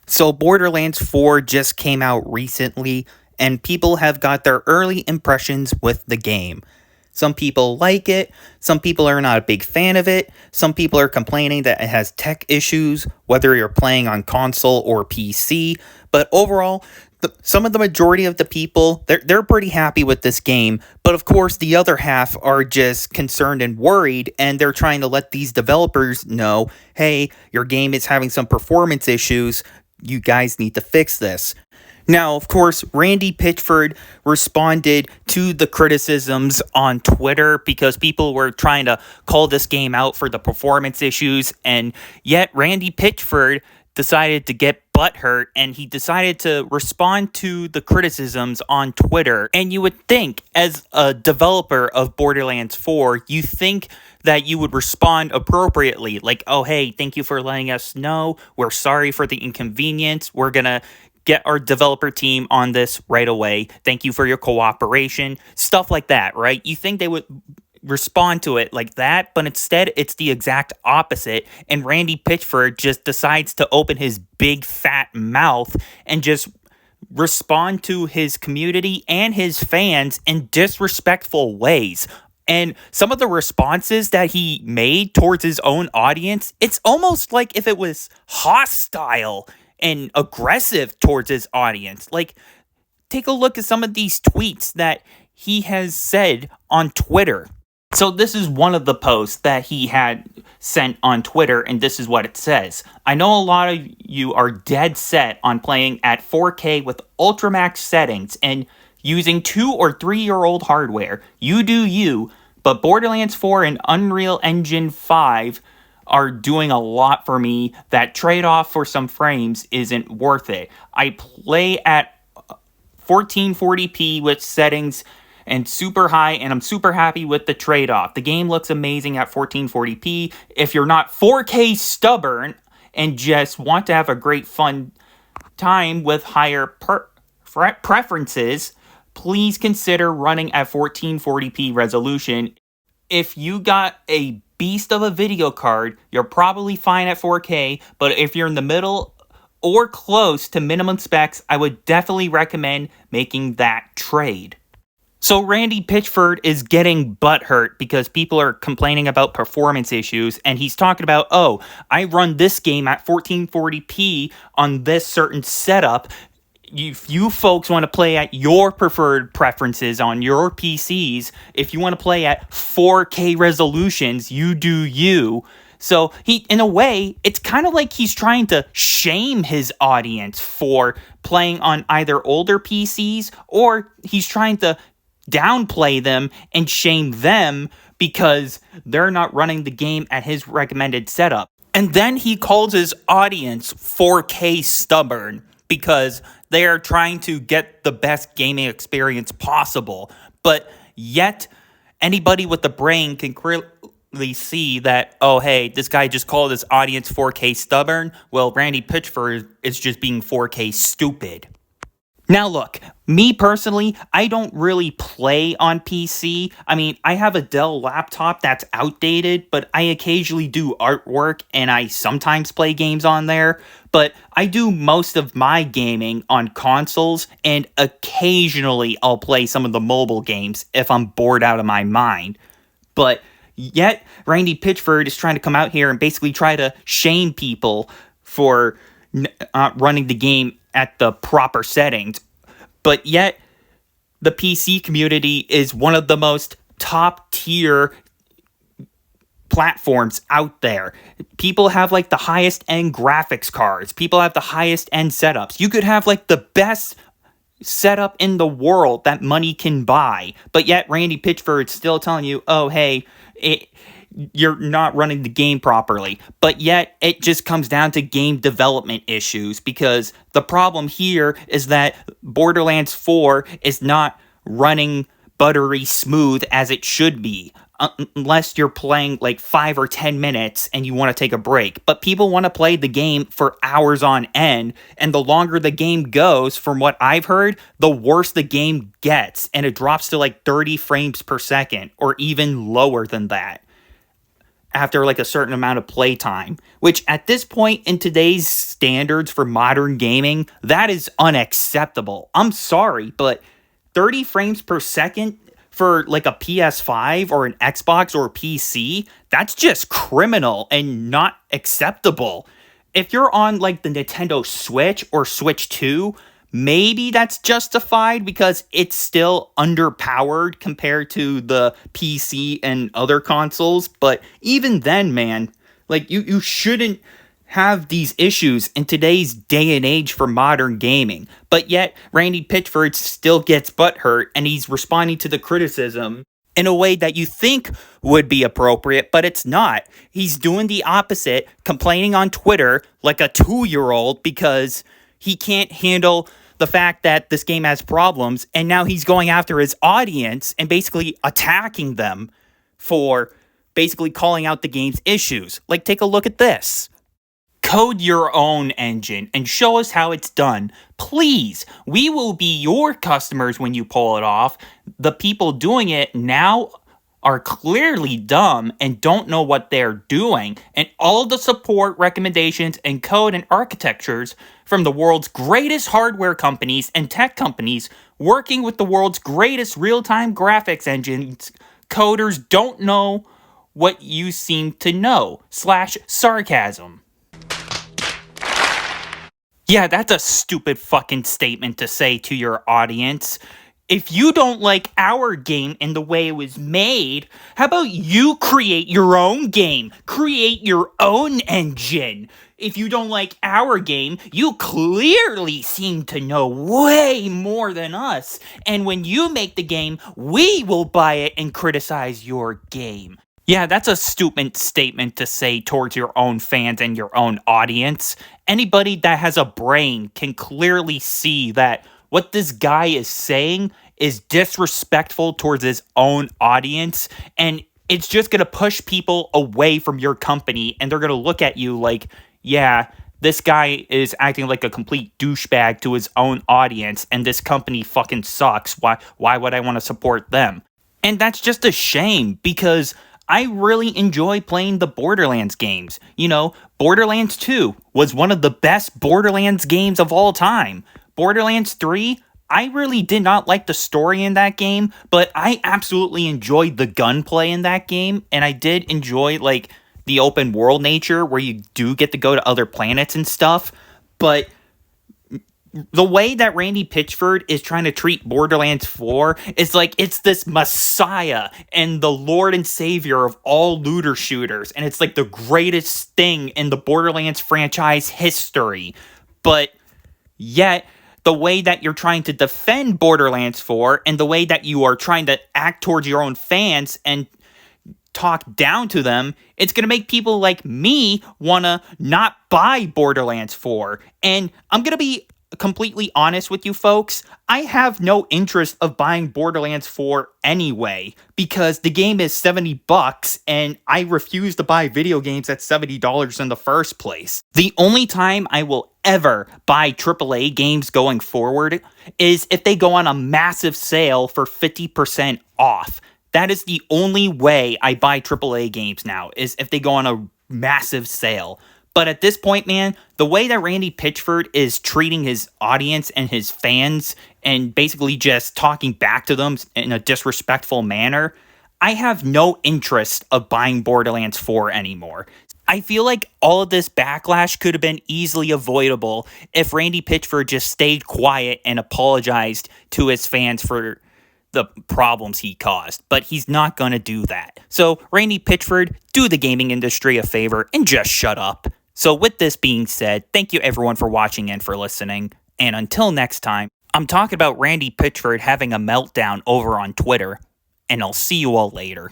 So Borderlands 4 just came out recently, and people have got their early impressions with the game. Some people like it, some people are not a big fan of it, some people are complaining that it has tech issues, whether you're playing on console or PC, but overall, some of the majority of the people, they're pretty happy with this game, but of course the other half are just concerned and worried, and they're trying to let these developers know, hey, your game is having some performance issues, you guys need to fix this. Now, of course, Randy Pitchford responded to the criticisms on Twitter because people were trying to call this game out for the performance issues, and yet Randy Pitchford decided to get butthurt, and he decided to respond to the criticisms on Twitter. And you would think, as a developer of Borderlands 4, you think that you would respond appropriately, like, oh, hey, thank you for letting us know, we're sorry for the inconvenience, we're gonna get our developer team on this right away, thank you for your cooperation, stuff like that, right? You think they would respond to it like that, but instead it's the exact opposite, and Randy Pitchford just decides to open his big fat mouth and just respond to his community and his fans in disrespectful ways. And some of the responses that he made towards his own audience, it's almost like if it was hostile and aggressive towards his audience. Like, take a look at some of these tweets that he has said on Twitter. So this is one of the posts that he had sent on Twitter, and this is what it says. I know a lot of you are dead set on playing at 4K with Ultramax settings and using 2 or 3-year-old hardware. You do you, but Borderlands 4 and Unreal Engine 5 are doing a lot for me. That trade-off for some frames isn't worth it. I play at 1440p with settings and super high, and I'm super happy with the trade-off. The game looks amazing at 1440p. If you're not 4K stubborn and just want to have a great fun time with higher preferences, please consider running at 1440p resolution. If you got a beast of a video card, you're probably fine at 4K, but if you're in the middle or close to minimum specs, I would definitely recommend making that trade. So Randy Pitchford is getting butthurt because people are complaining about performance issues, and he's talking about, oh, I run this game at 1440p on this certain setup. If you folks want to play at your preferred preferences on your PCs, if you want to play at 4K resolutions, you do you. So he, in a way, it's kind of like he's trying to shame his audience for playing on either older PCs, or he's trying to downplay them and shame them because they're not running the game at his recommended setup. And then he calls his audience 4K stubborn because they are trying to get the best gaming experience possible. But yet, anybody with a brain can clearly see that, oh, hey, this guy just called his audience 4K stubborn. Well, Randy Pitchford is just being 4K stupid. Now look, me personally, I don't really play on PC. I mean, I have a Dell laptop that's outdated, but I occasionally do artwork and I sometimes play games on there. But I do most of my gaming on consoles, and occasionally I'll play some of the mobile games if I'm bored out of my mind. But yet, Randy Pitchford is trying to come out here and basically try to shame people for running the game at the proper settings. But yet, the PC community is one of the most top tier platforms out there. People have like the highest end graphics cards. People have the highest end setups. You could have like the best setup in the world that money can buy. But yet, Randy Pitchford's still telling you, oh, hey, you're not running the game properly. But yet, it just comes down to game development issues, because the problem here is that Borderlands 4 is not running buttery smooth as it should be, unless you're playing like 5 or 10 minutes and you want to take a break. But people want to play the game for hours on end, and the longer the game goes, from what I've heard, the worse the game gets, and it drops to like 30 frames per second or even lower than that after like a certain amount of playtime, which at this point in today's standards for modern gaming, that is unacceptable. I'm sorry, but 30 frames per second for like a PS5 or an Xbox or PC, that's just criminal and not acceptable. If you're on like the Nintendo Switch or Switch 2, maybe that's justified because it's still underpowered compared to the PC and other consoles. But even then, man, like you shouldn't have these issues in today's day and age for modern gaming. But yet, Randy Pitchford still gets butthurt and he's responding to the criticism in a way that you think would be appropriate, but it's not. He's doing the opposite, complaining on Twitter like a 2-year-old because he can't handle the fact that this game has problems, and now he's going after his audience and basically attacking them for basically calling out the game's issues. Like, take a look at this. Code your own engine and show us how it's done. Please, we will be your customers when you pull it off. The people doing it now are clearly dumb and don't know what they're doing. And all the support, recommendations, and code and architectures from the world's greatest hardware companies and tech companies working with the world's greatest real-time graphics engines, coders don't know what you seem to know. /sarcasm. Yeah, that's a stupid fucking statement to say to your audience. If you don't like our game and the way it was made, how about you create your own game? Create your own engine. If you don't like our game, you clearly seem to know way more than us. And when you make the game, we will buy it and criticize your game. Yeah, that's a stupid statement to say towards your own fans and your own audience. Anybody that has a brain can clearly see that what this guy is saying is disrespectful towards his own audience, and it's just going to push people away from your company, and they're going to look at you like, yeah, this guy is acting like a complete douchebag to his own audience, and this company fucking sucks. Why would I want to support them? And that's just a shame, because I really enjoy playing the Borderlands games. You know, Borderlands 2 was one of the best Borderlands games of all time. Borderlands 3, I really did not like the story in that game, but I absolutely enjoyed the gunplay in that game, and I did enjoy, like, the open world nature where you do get to go to other planets and stuff, but the way that Randy Pitchford is trying to treat Borderlands 4 is like it's this messiah and the Lord and Savior of all looter shooters, and it's like the greatest thing in the Borderlands franchise history. But yet, the way that you're trying to defend Borderlands 4 and the way that you are trying to act towards your own fans and talk down to them, it's going to make people like me want to not buy Borderlands 4. And I'm going to be completely honest with you folks, I have no interest of buying Borderlands 4 anyway, because the game is $70 and I refuse to buy video games at $70 in the first place. The only time I will ever buy AAA games going forward is if they go on a massive sale for 50% off. That is the only way I buy AAA games now, is if they go on a massive sale. But at this point, man, the way that Randy Pitchford is treating his audience and his fans and basically just talking back to them in a disrespectful manner, I have no interest of buying Borderlands 4 anymore. I feel like all of this backlash could have been easily avoidable if Randy Pitchford just stayed quiet and apologized to his fans for the problems he caused, but he's not going to do that. So, Randy Pitchford, do the gaming industry a favor and just shut up. So with this being said, thank you everyone for watching and for listening, and until next time, I'm talking about Randy Pitchford having a meltdown over on Twitter, and I'll see you all later.